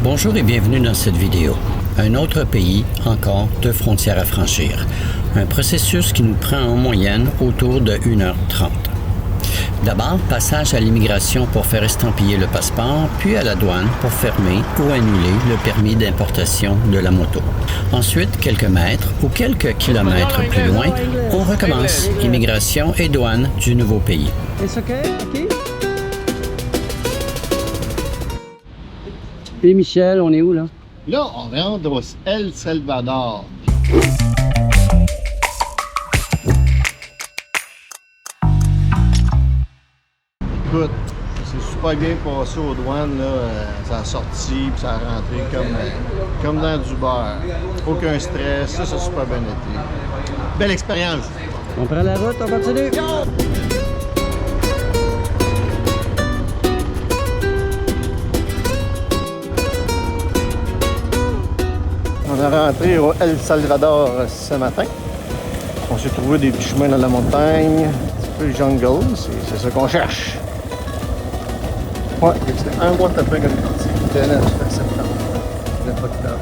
Bonjour et bienvenue dans cette vidéo. Un autre pays, encore 2 frontières à franchir. Un processus qui nous prend en moyenne autour de 1h30. D'abord, passage à l'immigration pour faire estampiller le passeport, puis à la douane pour fermer ou annuler le permis d'importation de la moto. Ensuite, quelques mètres ou quelques kilomètres plus loin, on recommence immigration et douane du nouveau pays. Et Michel, on est où là? Là, on rentre au El Salvador. Écoute, c'est super bien passé aux douanes, là. Ça a sorti, puis ça a rentré comme dans du beurre. Aucun stress, ça a super bien été. Belle expérience! On prend la route, on continue! On est rentré au El Salvador ce matin. On s'est trouvé des petits chemins dans la montagne, un petit peu jungle, c'est ça qu'on cherche. Ouais, c'était un mois de tapin comme parti. C'était là, c'était septembre. Il n'y a pas de temps.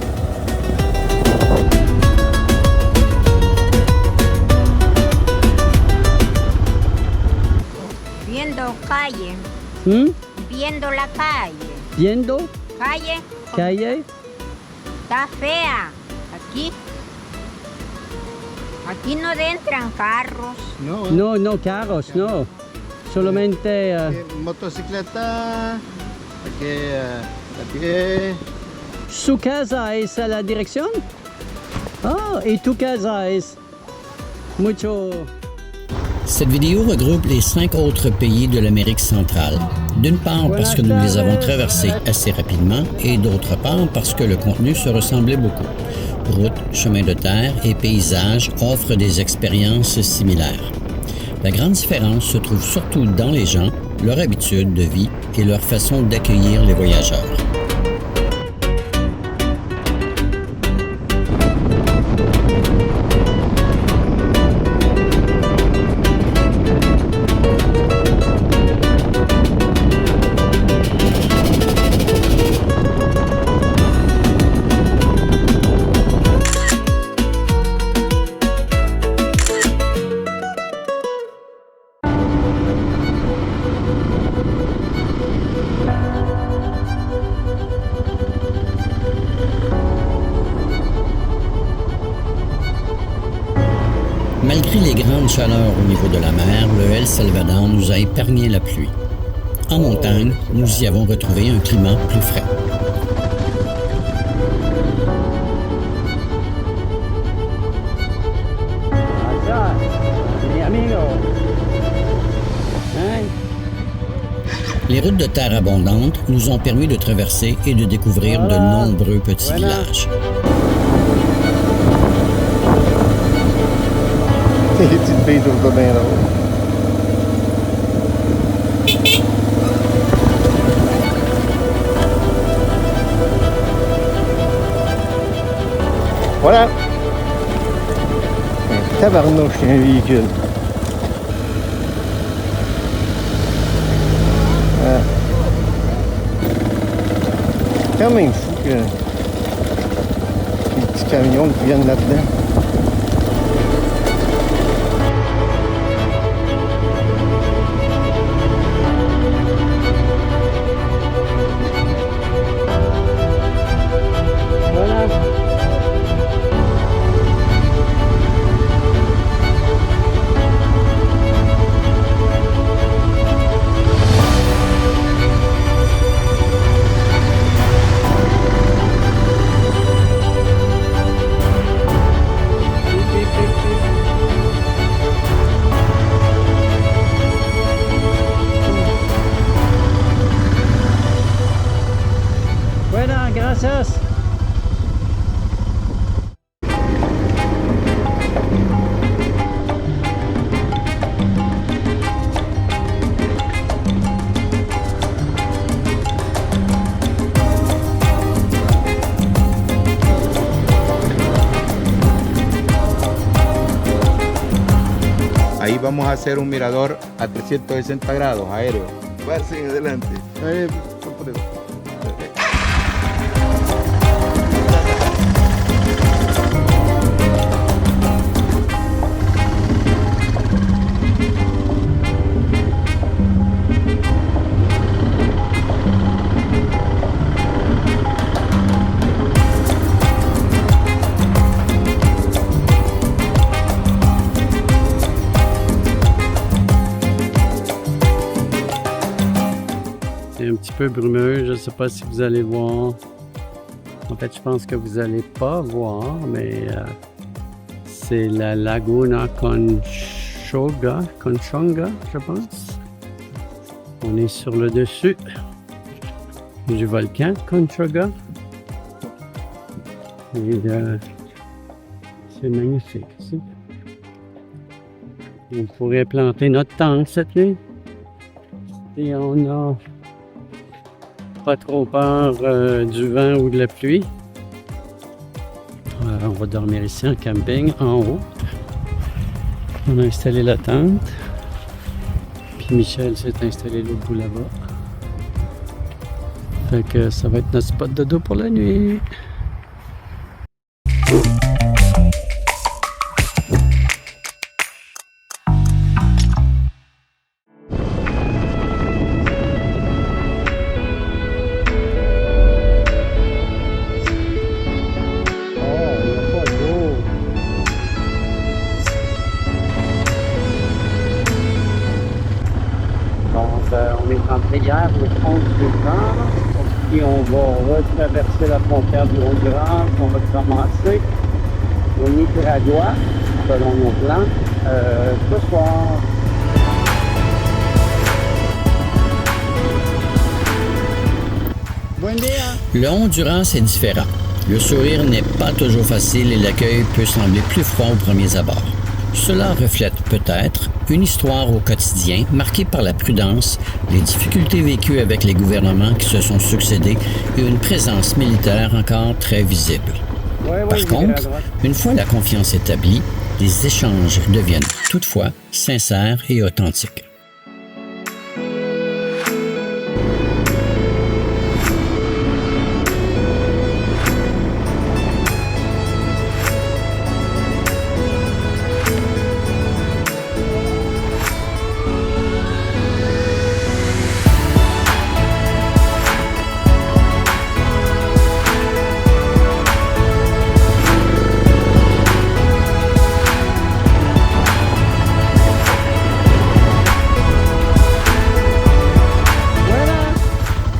Viendo calle. Viendo la calle. Viendo? Calle. Calle? Está fea. Aquí. Aquí no entran carros. No, No, carros, no. Solamente... motocicleta, aquí, a pie. Su casa es a la dirección? Ah, y tu casa es mucho... Cette vidéo regroupe les 5 autres pays de l'Amérique centrale. D'une part parce que nous les avons traversés assez rapidement et d'autre part parce que le contenu se ressemblait beaucoup. Routes, chemins de terre et paysages offrent des expériences similaires. La grande différence se trouve surtout dans les gens, leur habitude de vie et leur façon d'accueillir les voyageurs. Malgré les grandes chaleurs au niveau de la mer, le El Salvador nous a épargné la pluie. En montagne, nous y avons retrouvé un climat plus frais. Les routes de terre abondantes nous ont permis de traverser et de découvrir de nombreux petits villages. Les petites filles trouvent ça bien drôle. Voilà! Un tabarnouche, un véhicule. Ah. C'est quand même fou que les petits camions qui viennent là-dedans. Gracias. Ahí vamos a hacer un mirador a 360 grados aéreo. Pase adelante. peu brumeux. Je ne sais pas si vous allez voir. En fait, je pense que vous n'allez pas voir, mais c'est la Laguna Conchonga, je pense. On est sur le dessus du volcan Conchonga. Et c'est magnifique ici. On pourrait planter notre tente cette nuit. Et on n'a pas trop peur du vent ou de la pluie. On va dormir ici en camping, en haut. On a installé la tente. Puis Michel s'est installé l'autre bout là-bas. Fait que ça va être notre spot de dos pour la nuit. On est entré hier au fond du Grand, puis on va retraverser la frontière du Honduras, on va commencer au Nicaragua, selon nos plans, ce soir. Le Honduras est différent. Le sourire n'est pas toujours facile et l'accueil peut sembler plus froid aux premiers abords. Cela reflète peut-être une histoire au quotidien marquée par la prudence, les difficultés vécues avec les gouvernements qui se sont succédés et une présence militaire encore très visible. Par contre, une fois la confiance établie, les échanges deviennent toutefois sincères et authentiques.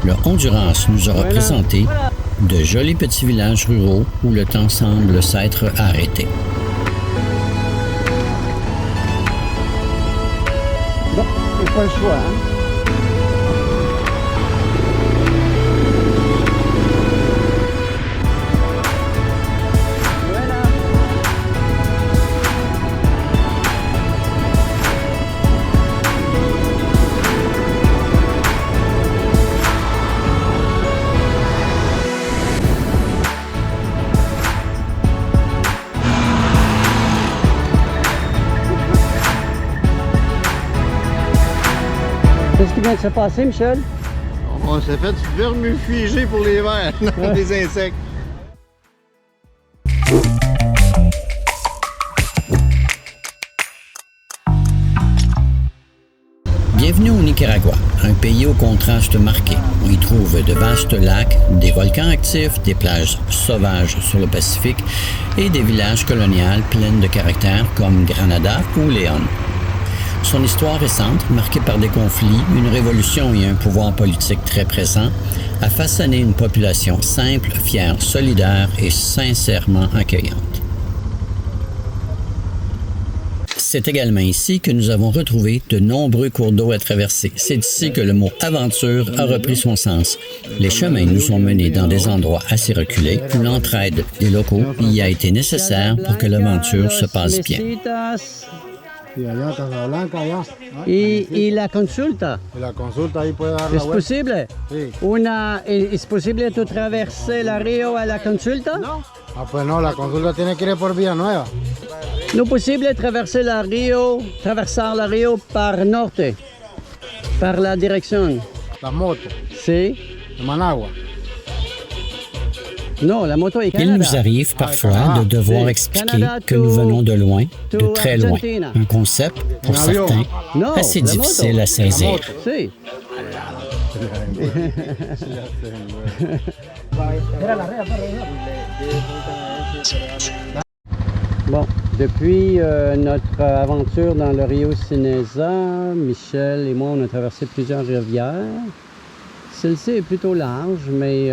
Le Honduras nous aura présenté de jolis petits villages ruraux où le temps semble s'être arrêté. Bon, c'est pas le choix, hein? Qu'est-ce qui vient de se passer, Michel? On s'est fait vermifuger pour les vers, des insectes. Bienvenue au Nicaragua, un pays au contraste marqué. On y trouve de vastes lacs, des volcans actifs, des plages sauvages sur le Pacifique et des villages coloniaux pleins de caractère comme Granada ou Léon. Son histoire récente, marquée par des conflits, une révolution et un pouvoir politique très présent, a façonné une population simple, fière, solidaire et sincèrement accueillante. C'est également ici que nous avons retrouvé de nombreux cours d'eau à traverser. C'est ici que le mot « aventure » a repris son sens. Les chemins nous ont menés dans des endroits assez reculés où l'entraide des locaux y a été nécessaire pour que l'aventure se passe bien. Y la consulta. La consulta ahí puede dar la ¿Es vuelta. posible? Sí. ¿Es posible tu traverser la río a la consulta? No. Ah, pues no, la consulta tiene que ir por vía nueva. No posible traverser la río par norte, par la dirección. La moto Sí. de Managua. Non, la moto est Il Canada. nous arrive parfois de devoir expliquer que nous venons de loin, de très loin. Un concept, pour certains, Non, assez la difficile moto. à saisir. Sí. Bon, depuis notre aventure dans le Rio Sineza, Michel et moi, on a traversé plusieurs rivières. Celle-ci est plutôt large, mais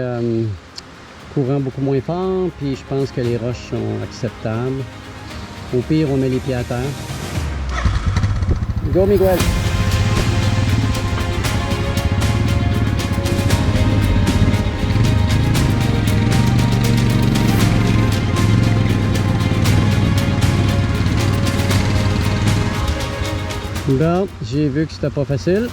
courant beaucoup moins fort, puis je pense que les roches sont acceptables. Au pire, on met les pieds à terre. Go, Miguel! Bon, j'ai vu que c'était pas facile.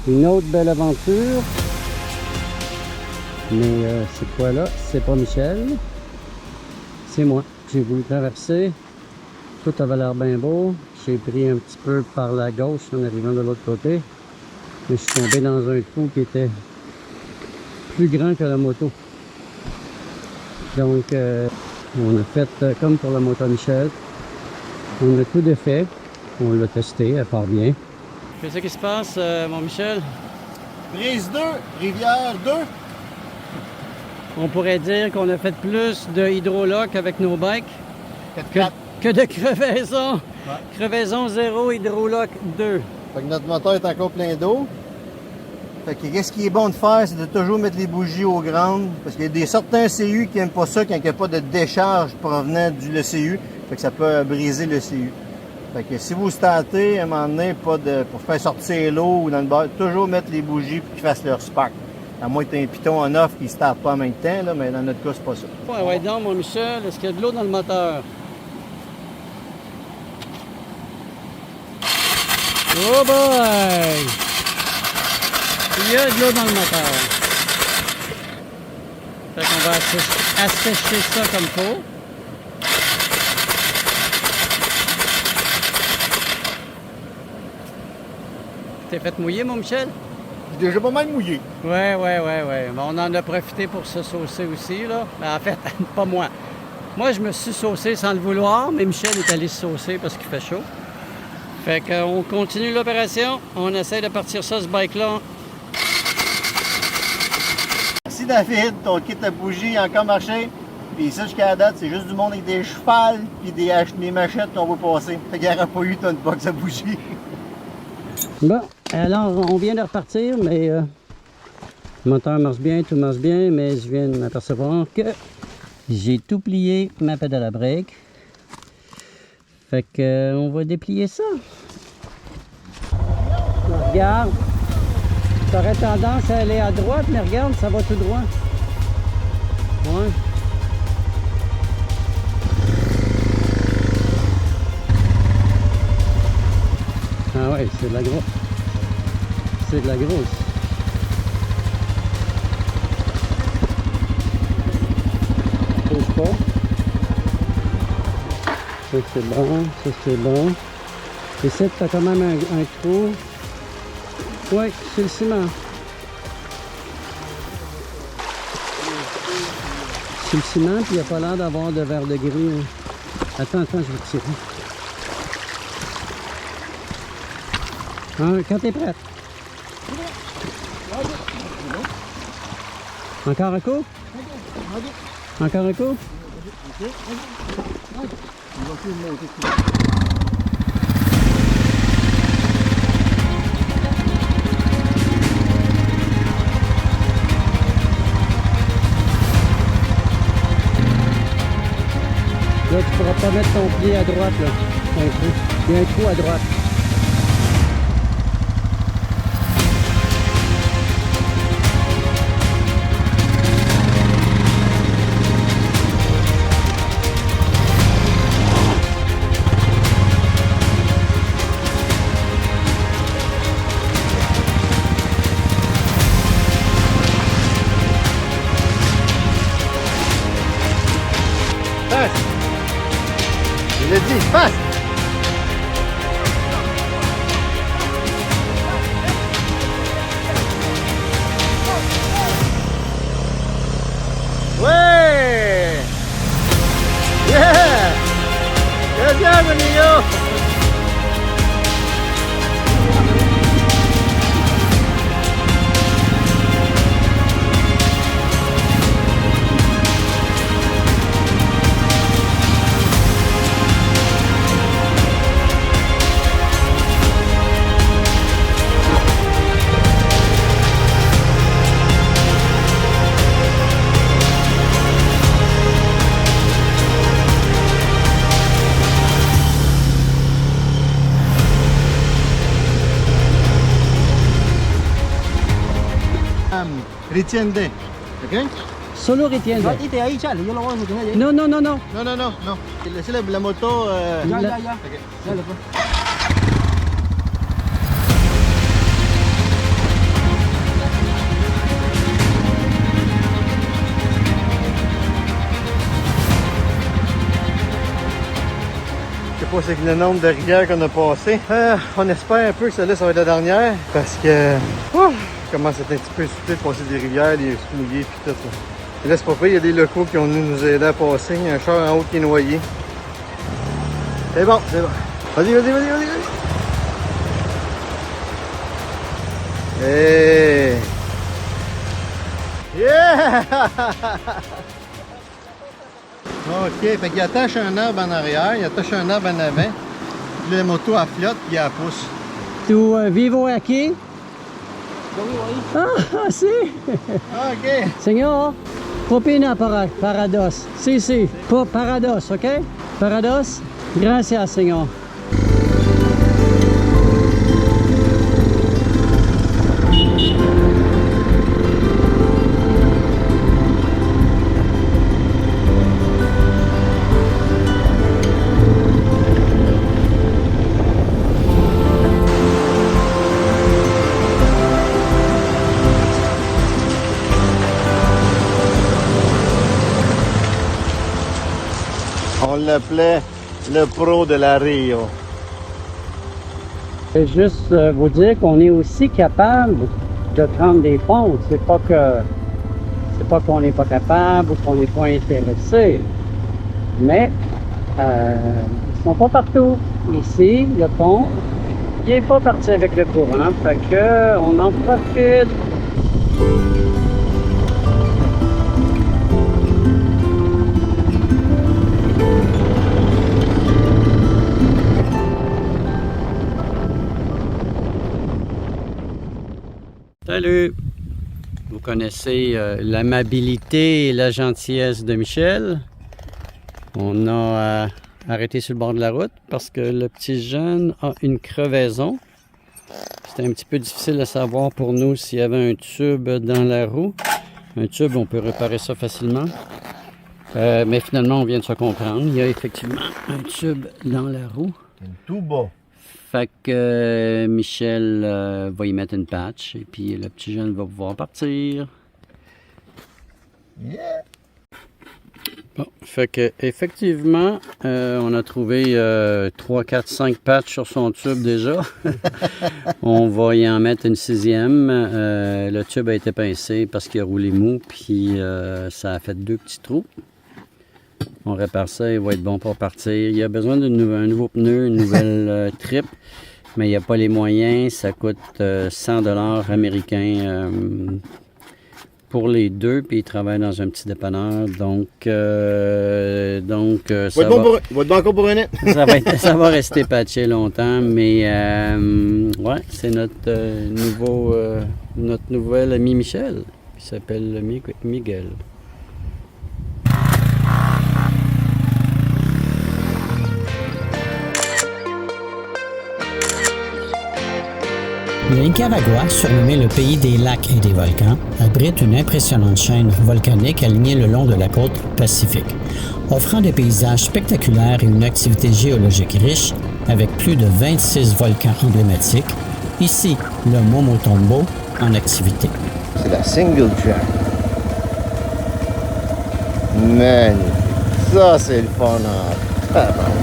Une autre belle aventure. Mais c'est quoi là? C'est pas Michel. C'est moi. J'ai voulu traverser. Tout avait l'air bien beau. J'ai pris un petit peu par la gauche en arrivant de l'autre côté. Mais je suis tombé dans un trou qui était plus grand que la moto. Donc, on a fait comme pour la moto Michel. On a tout défait. On l'a testé, elle part bien. Qu'est-ce qui se passe, mon Michel? Brise 2, Rivière 2. On pourrait dire qu'on a fait plus de hydroloc avec nos bikes que de crevaison. Ouais. Crevaison 0, hydroloc 2. Fait que notre moteur est encore plein d'eau. Fait que qu'est-ce qui est bon de faire, c'est de toujours mettre les bougies aux grandes. Parce qu'il y a certains CU qui n'aiment pas ça quand il n'y a pas de décharge provenant du CU. Fait que ça peut briser le CU. Fait que si vous startez, à un moment donné, pour faire sortir l'eau ou dans le bar, toujours mettre les bougies pour qu'ils fassent leur spark. À moins que tu aies un piton en off qui ne starte pas en même temps, là, mais dans notre cas, c'est pas ça. Ouais, donc, mon Michel, est-ce qu'il y a de l'eau dans le moteur? Oh boy! Il y a de l'eau dans le moteur. Fait qu'on va assécher ça comme faut. T'es fait mouiller, mon Michel? J'ai déjà pas mal mouillé. Ouais. Bon, on en a profité pour se saucer aussi, là. En fait, pas moi. Moi, je me suis saucé sans le vouloir, mais Michel est allé se saucer parce qu'il fait chaud. Fait qu'on continue l'opération. On essaie de partir ça, ce bike-là. Merci David, ton kit de bougies a encore marché. Puis ça, jusqu'à la date, c'est juste du monde avec des chevals puis des machettes qu'on va passer. Fait qu'il n'y aura pas eu ton box à bougies. Bon, alors on vient de repartir, mais le moteur marche bien, tout marche bien, mais je viens de m'apercevoir que j'ai tout plié ma pédale à break. Fait que on va déplier ça. Regarde, tu aurais tendance à aller à droite, mais regarde, ça va tout droit. Ouais. Ah ouais, c'est de la grosse. C'est de la grosse. Bouge pas. Ça c'est bon, ça c'est bon. Ici, tu as quand même un trou. Ouais, c'est le ciment. C'est le ciment, puis il n'y a pas l'air d'avoir de verre de gris. Attends, je vais tirer. Quand t'es prête. Encore un coup? Encore un coup? Là, tu pourras pas mettre ton pied à droite, là. Il y a un trou à droite. Je l'ai dit, passe! Ouais! Yeah! Good job, amigo! Ritiende. OK? Solo retiende. Ratite ahí, chale, yo lo voy a sostener ahí. No, no, no, no. Non, non, non, non. Laissez la moto. Ya, la- ya, ya. OK. Dale, pues. Je sais pas c'est le nombre de rivières qu'on a passées. On espère un peu que celle-là, ça va être la dernière. Parce que je commence à être un petit peu essoufflé de passer des rivières, des mouillés puis tout. Là. Et là, c'est pas vrai, il y a des locaux qui ont venu nous aider à passer. Il y a un char en haut qui est noyé. C'est bon, c'est bon. Vas-y, vas-y, vas-y, vas-y, vas-y. Hey! Yeah! OK, fait qu'il attache un arbre en arrière, il attache un arbre en avant. Puis la moto, elle flotte, puis elle pousse. Tu vivo aquí? Yo vivo ahí. Ah, sí. OK. Señor, propina para dos. Sí, sí, para dos, ¿ok? Para dos. Gracias, señor. On l'appelait le pro de la Rio. C'est juste vous dire qu'on est aussi capable de prendre des ponts. C'est pas qu'on n'est pas capable ou qu'on n'est pas intéressé. Mais ils sont pas partout. Ici, le pont, il n'est pas parti avec le courant. Fait que on en profite. Salut! Vous connaissez l'amabilité et la gentillesse de Michel. On a arrêté sur le bord de la route parce que le petit jeune a une crevaison. C'était un petit peu difficile à savoir pour nous s'il y avait un tube dans la roue. Un tube, on peut réparer ça facilement. Mais finalement, on vient de se comprendre. Il y a effectivement un tube dans la roue. Tout bas. Fait que Michel va y mettre une patch et puis le petit jeune va pouvoir partir. Yeah! Bon, fait que effectivement, on a trouvé 3, 4, 5 patchs sur son tube déjà. On va y en mettre une 6e. Le tube a été pincé parce qu'il a roulé mou puis ça a fait 2 petits trous. On répare ça, il va être bon pour partir. Il y a besoin d'un nouveau pneu, une nouvelle trip, mais il n'y a pas les moyens. Ça coûte 100$ américains pour les deux, puis il travaille dans un petit dépanneur. Donc ça va être bon encore pour un an. ça va rester patché longtemps, mais ouais, c'est notre nouvel ami Michel, qui s'appelle Miguel. Le Nicaragua, surnommé le pays des lacs et des volcans, abrite une impressionnante chaîne volcanique alignée le long de la côte pacifique, offrant des paysages spectaculaires et une activité géologique riche avec plus de 26 volcans emblématiques. Ici, le Momotombo en activité. C'est la single track. Magnifique. Ça, c'est le fun en tabarnak.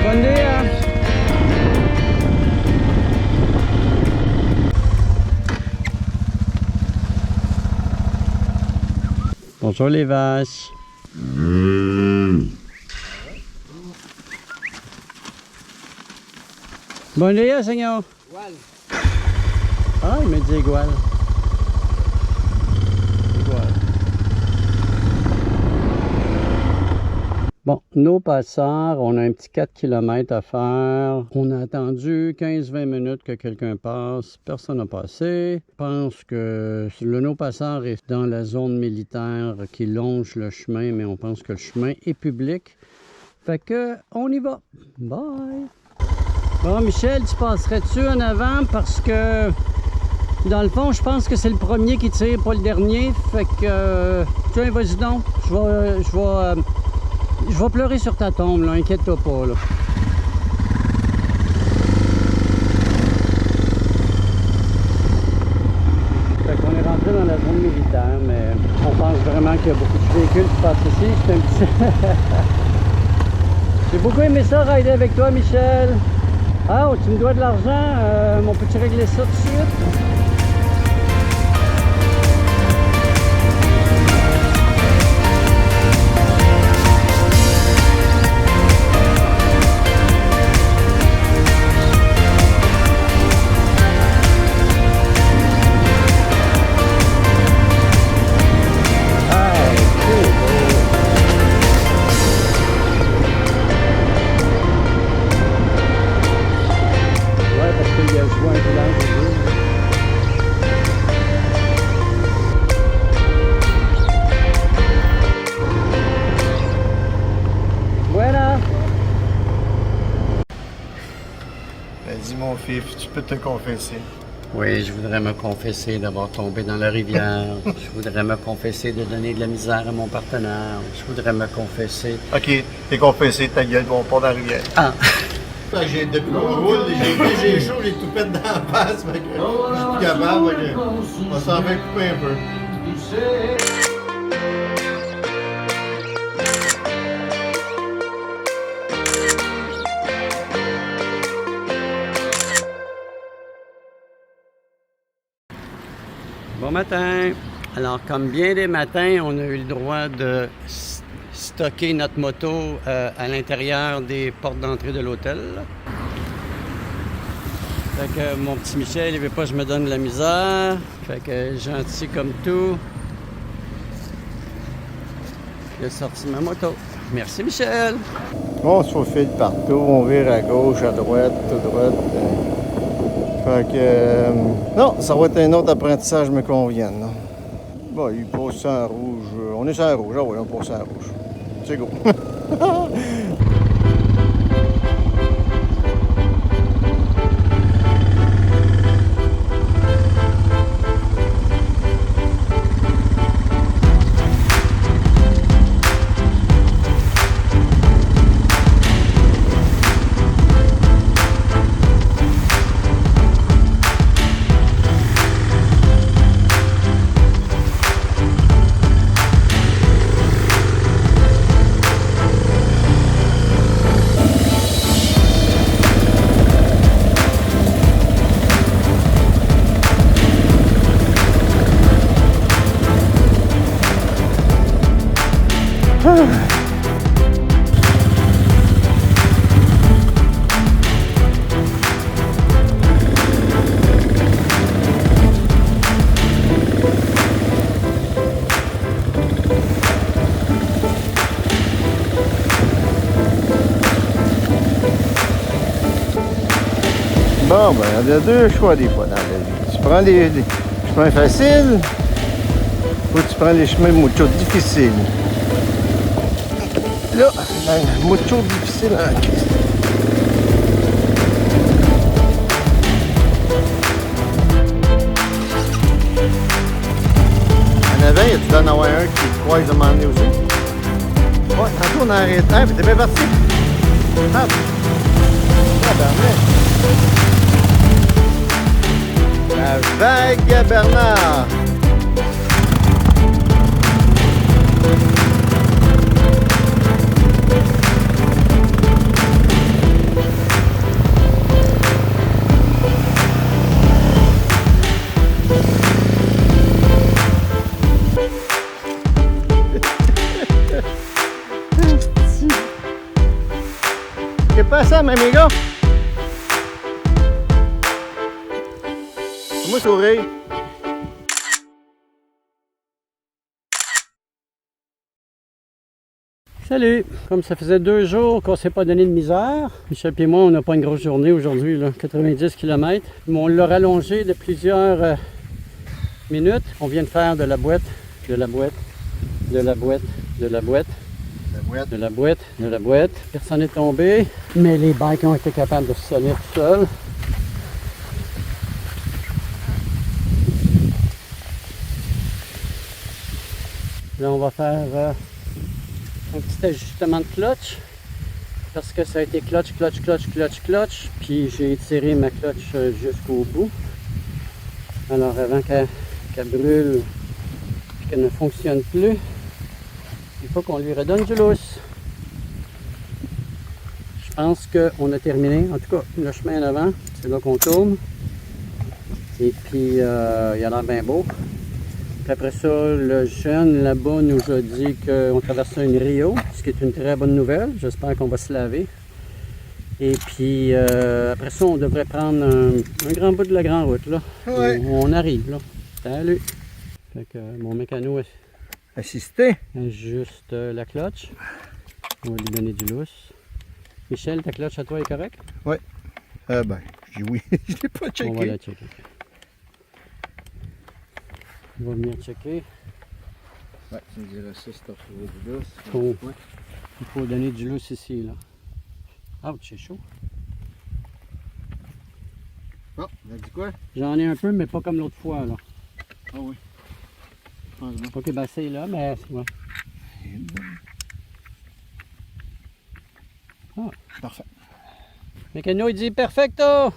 Bon dia! Bonjour les vaches. Bon dia, señor. Igual. Ah, il me dit igual. Igual. Bon, nos passeurs, on a un petit 4 km à faire. On a attendu 15-20 minutes que quelqu'un passe. Personne n'a passé. Je pense que le no passeur est dans la zone militaire qui longe le chemin, mais on pense que le chemin est public. Fait que, on y va. Bye! Bon, Michel, tu passerais-tu en avant parce que, dans le fond, je pense que c'est le premier qui tire, pas le dernier. Fait que, tiens, vas-y donc. Je vais pleurer sur ta tombe, là. Inquiète-toi pas, là. Fait qu'on est rentré dans la zone militaire, mais on pense vraiment qu'il y a beaucoup de véhicules qui passent ici. C'est un petit... J'ai beaucoup aimé ça, rider avec toi, Michel. Ah, oh, tu me dois de l'argent. On peut-tu régler ça tout de suite? Dis mon fils, tu peux te confesser. Oui, je voudrais me confesser d'avoir tombé dans la rivière. Je voudrais me confesser de donner de la misère à mon partenaire. Je voudrais me confesser... Ok, t'es confessé, ta gueule, on part dans la rivière. Ah! Depuis qu'on roule, j'ai chaud, j'ai tout fait dans la face, fait que je suis plus capable, fait que on s'en fait couper un peu. Bon matin! Alors, comme bien des matins, on a eu le droit de stocker notre moto à l'intérieur des portes d'entrée de l'hôtel. Fait que mon petit Michel, il veut pas que je me donne de la misère. Fait que gentil comme tout. Il a sorti ma moto. Merci Michel! On se faufile partout, on vire à gauche, à droite, à droite. Fait que... non, ça va être un autre apprentissage me convienne. Là. Bon, il passe sans rouge. On est sans rouge, ah oui, on passe sans rouge. C'est go. Bon, ben, il y a deux choix des fois dans la vie. Tu prends les chemins faciles ou tu prends les chemins mucho difficiles. Là, mucho difficile en Christ. En avant, y a-tu d'en avoir un qui croise à m'emmener aussi? Ouais, tantôt on a arrêté. Ah, mais t'es bien parti. Ah, la vague Bernard. ¿Qué pasa, mi amigo? ¿Cómo sourire. Salut! Comme ça faisait 2 jours qu'on ne s'est pas donné de misère, Michel et moi, on n'a pas une grosse journée aujourd'hui, 90 km. Mais on l'a rallongé de plusieurs minutes. On vient de faire de la boîte, de la boîte, de la boîte, de la boîte, de la boîte, de la boîte. Personne n'est tombé, mais les bikes ont été capables de se sonner tout seuls. Là, on va faire un petit ajustement de clutch parce que ça a été clutch, puis j'ai étiré ma clutch jusqu'au bout. Alors avant qu'elle brûle et qu'elle ne fonctionne plus, il faut qu'on lui redonne du lousse. Je pense qu'on a terminé, en tout cas le chemin en avant, c'est là qu'on tourne. Et puis il a l'air bien beau. Puis après ça, le jeune là-bas nous a dit qu'on traversait une Rio, ce qui est une très bonne nouvelle. J'espère qu'on va se laver. Et puis après ça, on devrait prendre un grand bout de la grande route. Là. Ouais. On arrive. Là. Salut! Fait que mon mécano Assisté. ajuste la clutch. On va lui donner du lousse. Michel, ta clutch à toi est correcte? Ben, je dis oui. Je l'ai pas checké. On va la checker. On va venir checker. Ouais, tu me dirais ça si t'as retrouvé du lousse. Faut- Il faut donner du lousse ici, là. Ah, c'est chaud. Oh, il a dit quoi? J'en ai un peu, mais pas comme l'autre fois, là. Ah oui. Ah, c'est bon. Ok, ben c'est là, mais... Ouais. Ah. Parfait. Mécano, il dit « Perfecto! »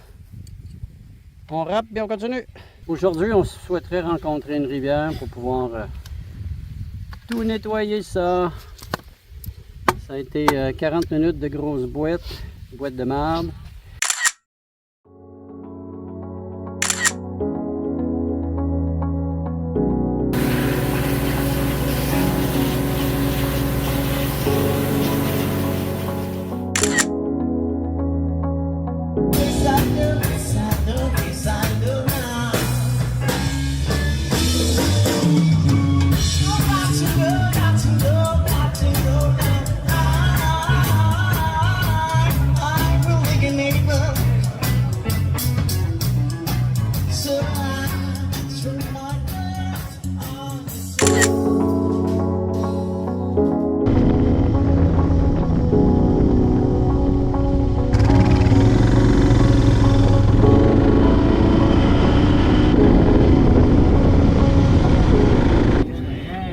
On rappe et on continue. Aujourd'hui, on souhaiterait rencontrer une rivière pour pouvoir tout nettoyer ça. Ça a été 40 minutes de grosse boîte de marde.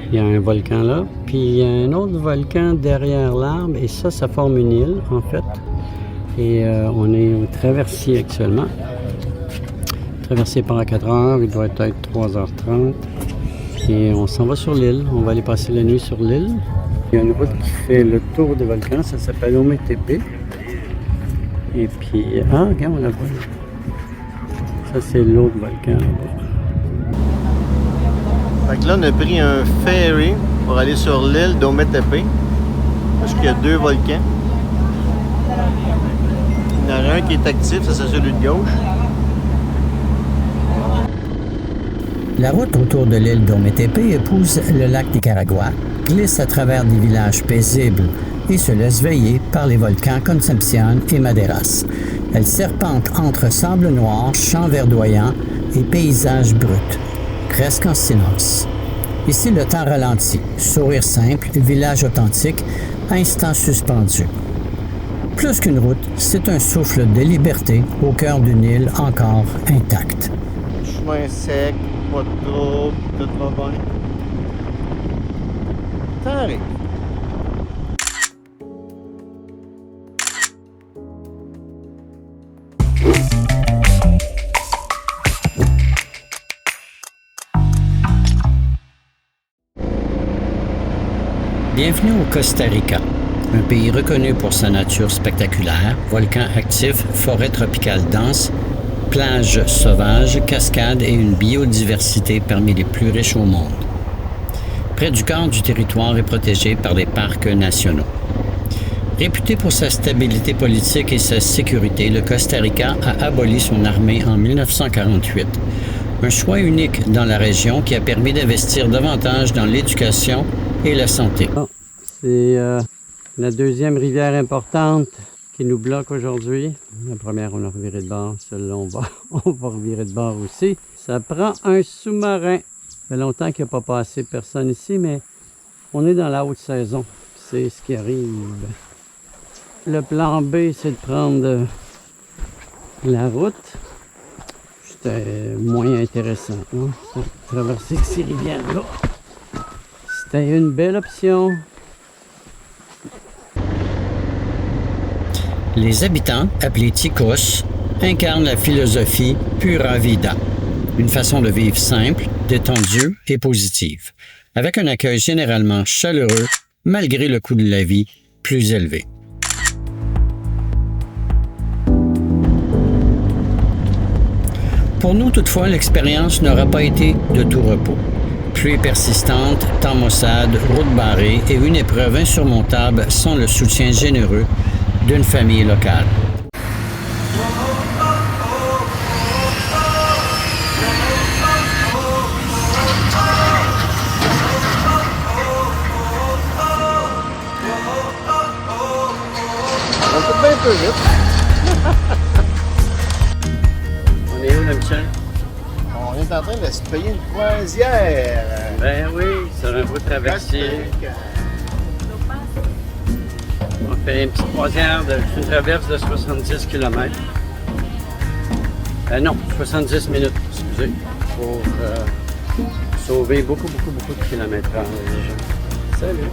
Il y a un volcan là, puis il y a un autre volcan derrière l'arbre, et ça forme une île en fait. Et on est au traversier actuellement. Traversier part à 4 heures, il doit être 3h30. Et on s'en va sur l'île, on va aller passer la nuit sur l'île. Il y a une route qui fait le tour des volcans, ça s'appelle Ometepe. Et puis, ah, regarde, on la voit. Ça, c'est l'autre volcan là-bas. Fait que là, on a pris un ferry pour aller sur l'île d'Ometepe. Parce qu'il y a 2 volcans. Il y en a un qui est actif, ça c'est celui de gauche. La route autour de l'île d'Ometepe épouse le lac Nicaragua, glisse à travers des villages paisibles et se laisse veiller par les volcans Concepción et Maderas. Elle serpente entre sable noir, champs verdoyants et paysages bruts, presque en silence. Ici, le temps ralentit, sourire simple, village authentique, instant suspendu. Plus qu'une route, c'est un souffle de liberté au cœur d'une île encore intacte. Chemin sec, pas de trouble, tout va bien. Ça arrive. Bienvenue au Costa Rica, un pays reconnu pour sa nature spectaculaire, volcans actifs, forêts tropicales denses, plages sauvages, cascades et une biodiversité parmi les plus riches au monde. Près du quart du territoire est protégé par des parcs nationaux. Réputé pour sa stabilité politique et sa sécurité, le Costa Rica a aboli son armée en 1948, Un choix unique dans la région qui a permis d'investir davantage dans l'éducation et la santé. Bon, c'est la deuxième rivière importante qui nous bloque aujourd'hui. La première, on a reviré de bord. Celle-là, on va revirer de bord aussi. Ça prend un sous-marin. Ça fait longtemps qu'il n'y a pas passé personne ici, mais on est dans la haute saison. C'est ce qui arrive. Le plan B, c'est de prendre la route. C'était moins intéressant, hein? Traverser ces rivières-là. C'était une belle option. Les habitants, appelés Ticos, incarnent la philosophie Pura Vida, une façon de vivre simple, détendue et positive, avec un accueil généralement chaleureux malgré le coût de la vie plus élevé. Pour nous, toutefois, l'expérience n'aura pas été de tout repos. Pluie persistante, temps maussade, route barrée et une épreuve insurmontable sans le soutien généreux d'une famille locale. On peut bien un peu vite. On est où, là, Michel? On est en train de se payer une croisière. Ben oui, sur un bout de traversier. On fait une petite croisière, une traverse de 70 km. Non, 70 minutes, excusez, pour sauver beaucoup de kilomètres les gens. Salut!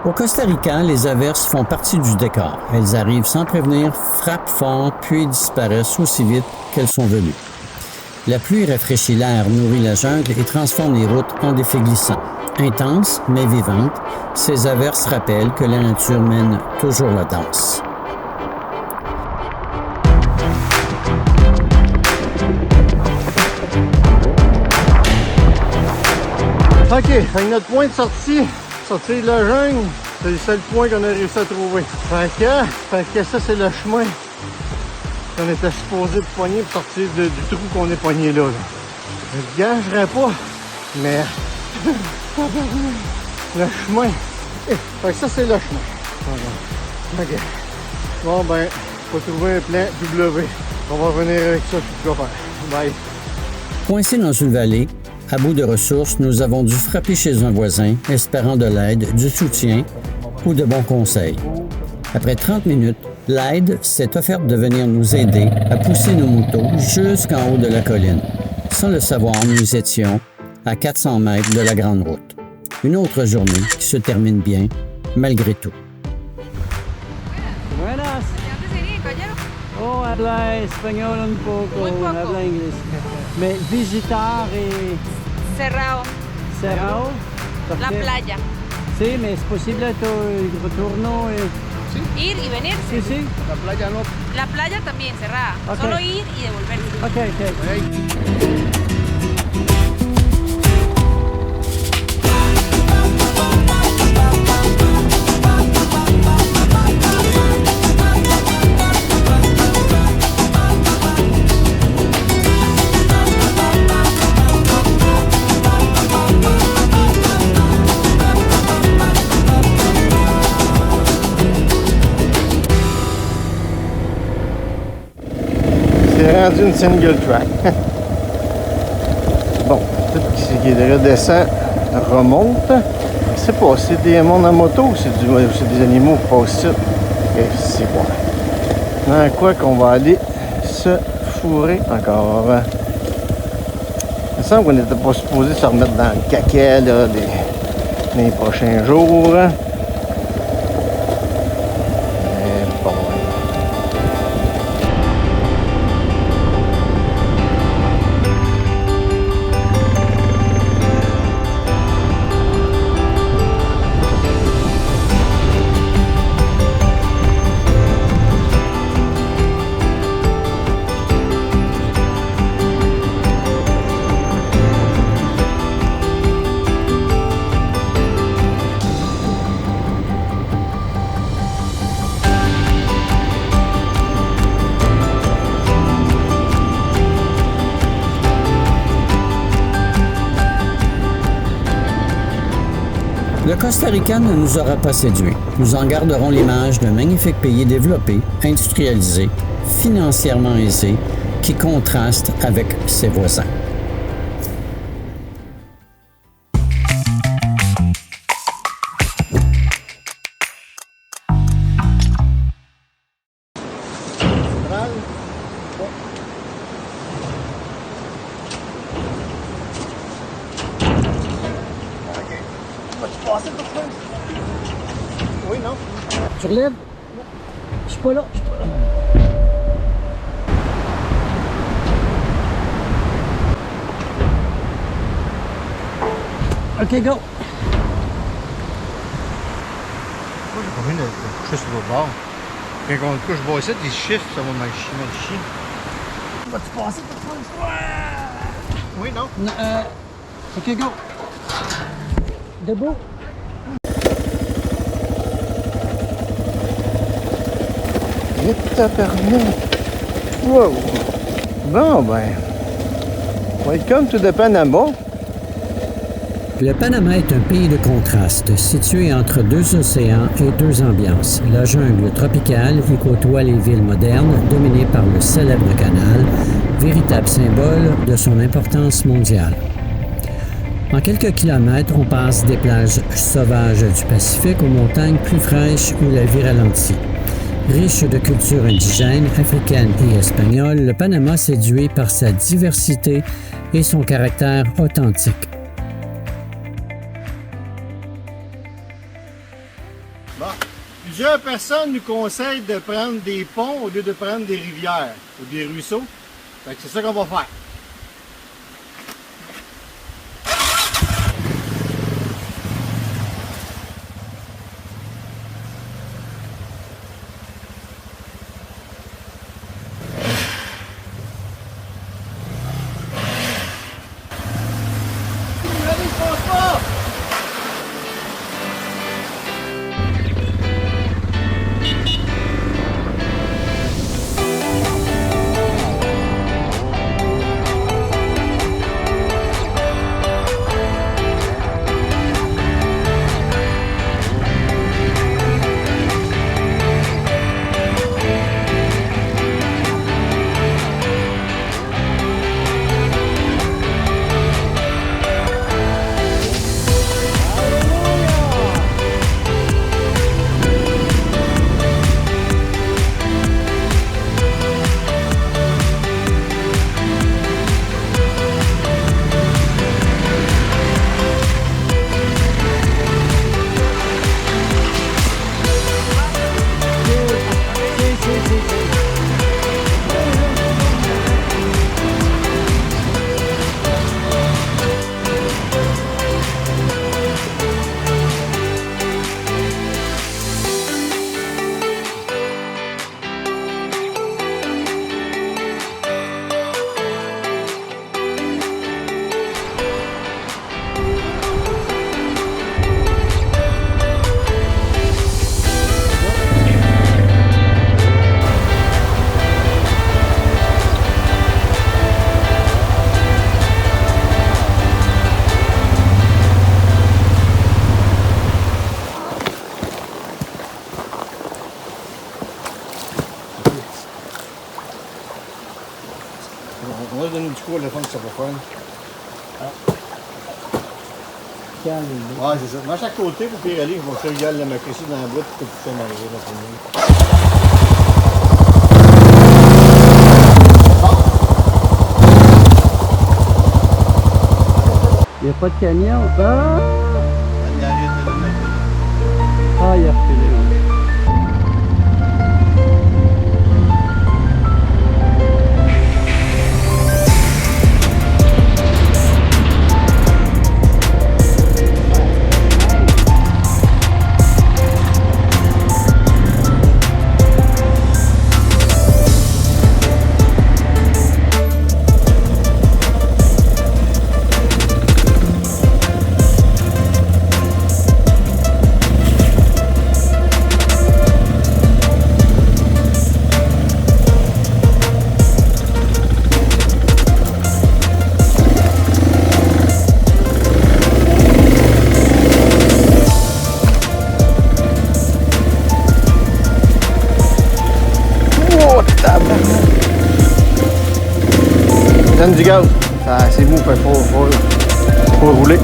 Au Costa Rica, les averses font partie du décor. Elles arrivent sans prévenir, frappent fort, puis disparaissent aussi vite qu'elles sont venues. La pluie rafraîchit l'air, nourrit la jungle et transforme les routes en défis glissants. Intenses, mais vivantes, ces averses rappellent que la nature mène toujours la danse. OK, fait que notre point de sortie, sortir de la jungle, c'est le seul point qu'on a réussi à trouver. Fait que ça, c'est le chemin qu'on était supposé de poigner pour sortir du trou qu'on est poigné là. Je ne gagerai pas, mais le chemin. Fait que ça, c'est le chemin. OK. Bon, ben, faut trouver un plan W. On va revenir avec ça, je peux faire. Bye. Coincés dans une vallée, à bout de ressources, nous avons dû frapper chez un voisin, espérant de l'aide, du soutien ou de bons conseils. Après 30 minutes, l'aide s'est offerte de venir nous aider à pousser nos motos jusqu'en haut de la colline. Sans le savoir, nous étions à 400 mètres de la grande route. Une autre journée qui se termine bien, malgré tout. Buenas. Oh, habla español un poco, habla inglés. Mais visitar et... Cerrado, Cerrado? la playa. Sí, mais es posible tu retorno. Ir y venir. Sí, sí. La playa no. La playa también cerrada. Ok. Solo ir y devolverse. Ok. rendu une single track. Bon, tout ce qui redescend remonte. Je sais pas, c'est des mondes en moto ou c'est des animaux qui passent ici. Et c'est bon. Dans quoi qu'on va aller se fourrer encore. Il me semble qu'on n'était pas supposé se remettre dans le caca là, les prochains jours. Mais bon. Le Costa Rica ne nous aura pas séduits. Nous en garderons l'image d'un magnifique pays développé, industrialisé, financièrement aisé, qui contraste avec ses voisins. Oui, non? Tu relèves? Je suis pas là. OK, go. Moi, j'ai pas envie de coucher sur l'autre bord. Quand on couche bas ici, des chiffres, ça va mal chier. Vas-tu passer pour prendre Oui, non? OK, go. Debout. Et tabarnak! Wow! Bon, ben. Welcome to the Panama. Le Panama est un pays de contraste, situé entre deux océans et deux ambiances. La jungle tropicale y côtoie les villes modernes, dominées par le célèbre canal, véritable symbole de son importance mondiale. En quelques kilomètres, on passe des plages sauvages du Pacifique aux montagnes plus fraîches où la vie ralentit. Riche de cultures indigènes, africaines et espagnoles, le Panama séduit par sa diversité et son caractère authentique. Bon. Plusieurs personnes nous conseillent de prendre des ponts au lieu de prendre des rivières ou des ruisseaux. Fait que c'est ça qu'on va faire. trop le fun que ça va faire. Calme. Ouais, c'est ça. Mais à chaque côté, pour pire aller, je vais faire égal la macrétie dans la boîte pour que ça m'arrive dans le monde. Il n'y a pas de camion. Ah, il a reculé. Donne du gaz. C'est mou, il faut rouler.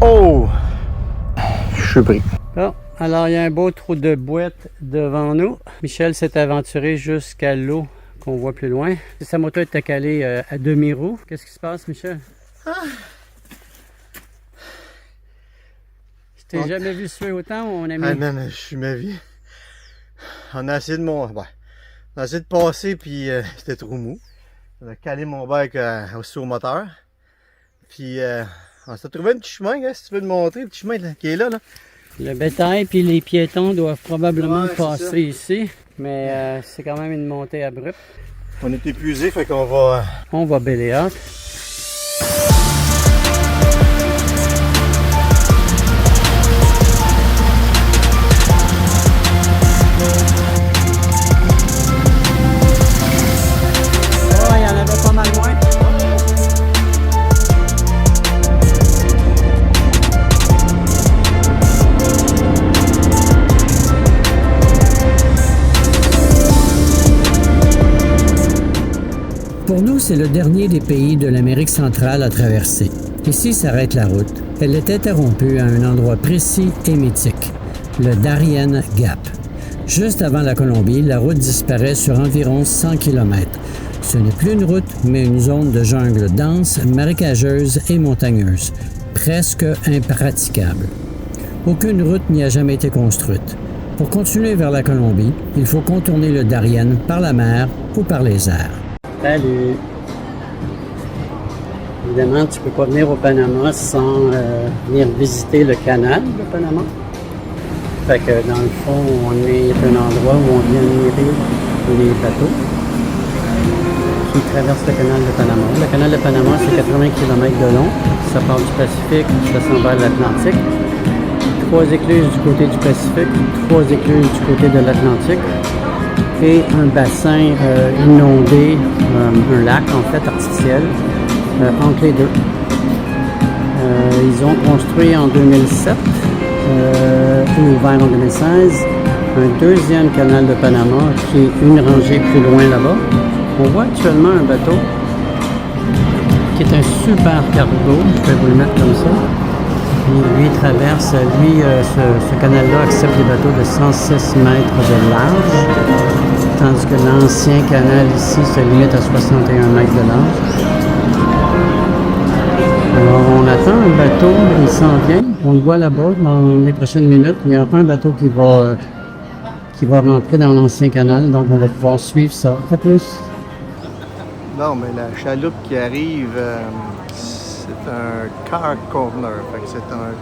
Oh! Je suis pris. Bon, alors il y a un beau trou de boîte devant nous. Michel s'est aventuré jusqu'à l'eau qu'on voit plus loin. Sa moto était calée à demi-roue. Qu'est-ce qui se passe, Michel? Je t'ai jamais vu suer autant, mon ami. Ah non, je suis ma vie. On a essayé de on a essayé de passer, puis c'était trop mou. On a calé mon bike aussi au moteur. Puis on s'est trouvé un petit chemin, hein, si tu veux te montrer, le petit chemin là, qui est là. Le bétail puis les piétons doivent probablement Ouais, passer ici, mais c'est quand même une montée abrupte. On est épuisé, fait qu'on va... On va belléote. Oh, il y en avait pas mal moins. Pour nous, c'est le dernier des pays de l'Amérique centrale à traverser. Ici s'arrête la route. Elle est interrompue à un endroit précis et mythique, le Darien Gap. Juste avant la Colombie, la route disparaît sur environ 100 km. Ce n'est plus une route, mais une zone de jungle dense, marécageuse et montagneuse, presque impraticable. Aucune route n'y a jamais été construite. Pour continuer vers la Colombie, il faut contourner le Darien par la mer ou par les airs. Salut! Évidemment, tu ne peux pas venir au Panama sans venir visiter le canal de Panama. Fait que dans le fond, on est à un endroit où on vient admirer les bateaux qui traversent le canal de Panama. Le canal de Panama, c'est 80 km de long. Ça part du Pacifique, ça s'en va à l'Atlantique. 3 écluses du côté du Pacifique, 3 écluses du côté de l'Atlantique. Et un bassin inondé, un lac en fait artificiel, entre les deux. Ils ont construit en 2007 et ouvert en 2016 un deuxième canal de Panama qui est une rangée plus loin là-bas. On voit actuellement un bateau qui est un super cargo, je vais vous le mettre comme ça. Lui traverse, ce canal-là accepte des bateaux de 106 mètres de large, tandis que l'ancien canal ici se limite à 61 mètres de large. Alors, on attend un bateau, il s'en vient. On le voit là-bas dans les prochaines minutes. Il y a un bateau qui va rentrer dans l'ancien canal, donc on va pouvoir suivre ça. Pas plus. Non, mais la chaloupe qui arrive, c'est un car corner. Fait que c'est un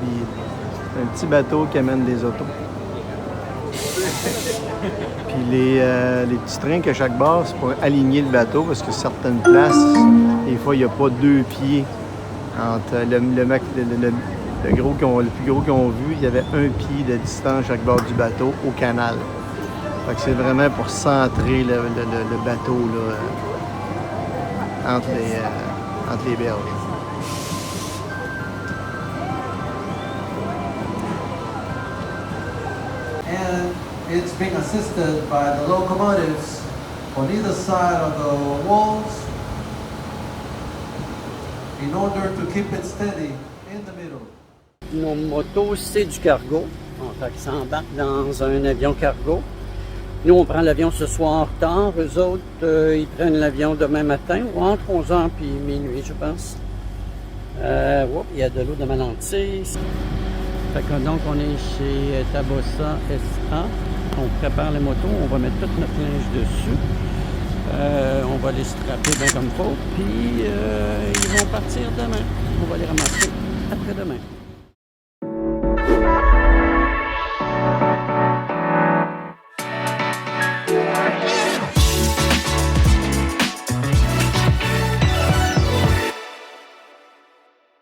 petit bateau qui amène des autos. Puis les petits trains que chaque bord, c'est pour aligner le bateau parce que certaines places, des fois, il n'y a pas 2 pieds entre le plus gros qu'ils ont vu, il y avait 1 pied de distance chaque bord du bateau au canal. Fait que c'est vraiment pour centrer le bateau là, entre les berges. And it's being assisted by the locomotives on either side of the walls in order to keep it steady in the middle. Nos motos, c'est du cargo. Fait qu'ils s'embarquent dans un avion cargo. Nous, on prend l'avion ce soir tard. Eux autres, ils prennent l'avion demain matin, ou entre 11h et minuit, je pense. Il y a de l'eau de Malentille. Fait que donc, on est chez Tabossa SA. On prépare les motos, on va mettre toute notre linge dessus. On va les strapper bien comme il faut. Puis, ils vont partir demain. On va les ramasser après-demain.